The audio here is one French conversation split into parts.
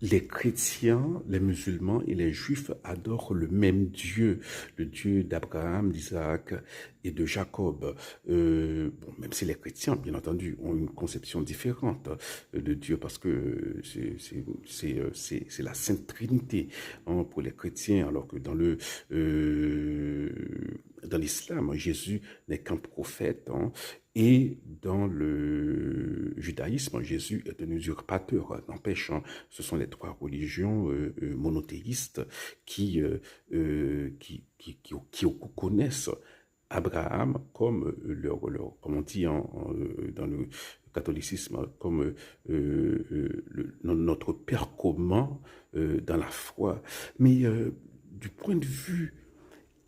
les chrétiens, les musulmans et les juifs adorent le même Dieu, le Dieu d'Abraham, d'Isaac et de Jacob. Bon, même si les chrétiens, bien entendu, ont une conception différente de Dieu parce que c'est la Sainte Trinité hein, pour les chrétiens, alors que dans l'islam, Jésus n'est qu'un prophète. Hein, et dans le judaïsme, Jésus est un usurpateur. N'empêche, hein, ce sont les trois religions monothéistes qui connaissent Abraham comme comme on dit dans le catholicisme, comme notre père commun dans la foi. Mais du point de vue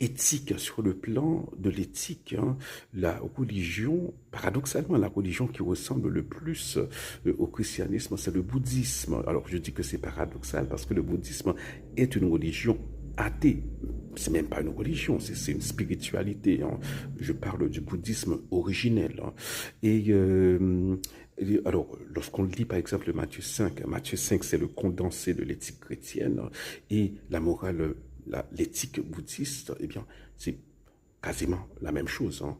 éthique, sur le plan de l'éthique, hein, la religion, paradoxalement, la religion qui ressemble le plus au christianisme, c'est le bouddhisme. Alors je dis que c'est paradoxal parce que le bouddhisme est une religion athée. C'est même pas une religion, c'est une spiritualité. Hein. Je parle du bouddhisme originel. Hein. Alors, lorsqu'on lit par exemple Matthieu 5 c'est le condensé de l'éthique chrétienne et la morale l'éthique bouddhiste, eh bien, c'est quasiment la même chose. Hein.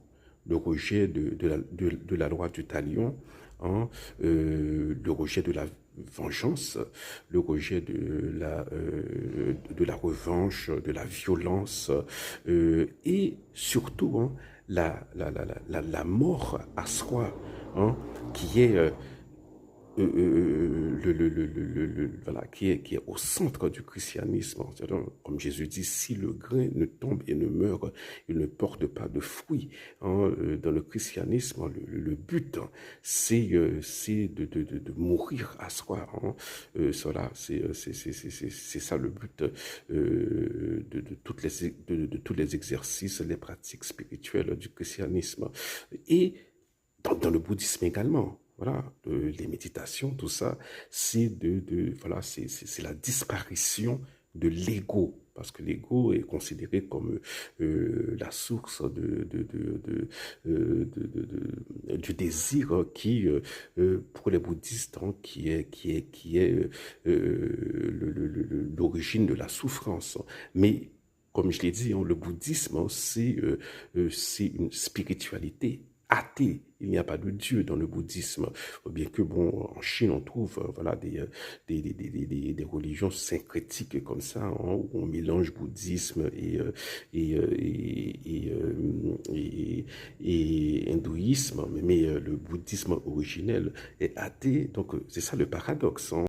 Le rejet de la loi du talion, hein, le rejet de la vengeance, le rejet de la revanche, de la violence, et surtout hein, la mort à soi, hein, qui est voilà, qui est au centre du christianisme. Comme Jésus dit, si le grain ne tombe et ne meurt, il ne porte pas de fruits. Hein, dans le christianisme, le but, hein, c'est de mourir à soi. Hein. Cela, c'est ça le but de tous les exercices, les pratiques spirituelles du christianisme. Et dans le bouddhisme également. Voilà, les méditations, tout ça, voilà, c'est la disparition de l'ego, parce que l'ego est considéré comme la source du désir qui, pour les bouddhistes, hein, qui est l'origine de la souffrance. Mais comme je l'ai dit, hein, le bouddhisme, hein, c'est une spiritualité athée. Il n'y a pas de Dieu dans le bouddhisme. Bien que, bon, en Chine, on trouve voilà, des religions syncrétiques comme ça, hein, où on mélange bouddhisme et hindouisme. Mais le bouddhisme originel est athée. Donc, c'est ça le paradoxe. Hein.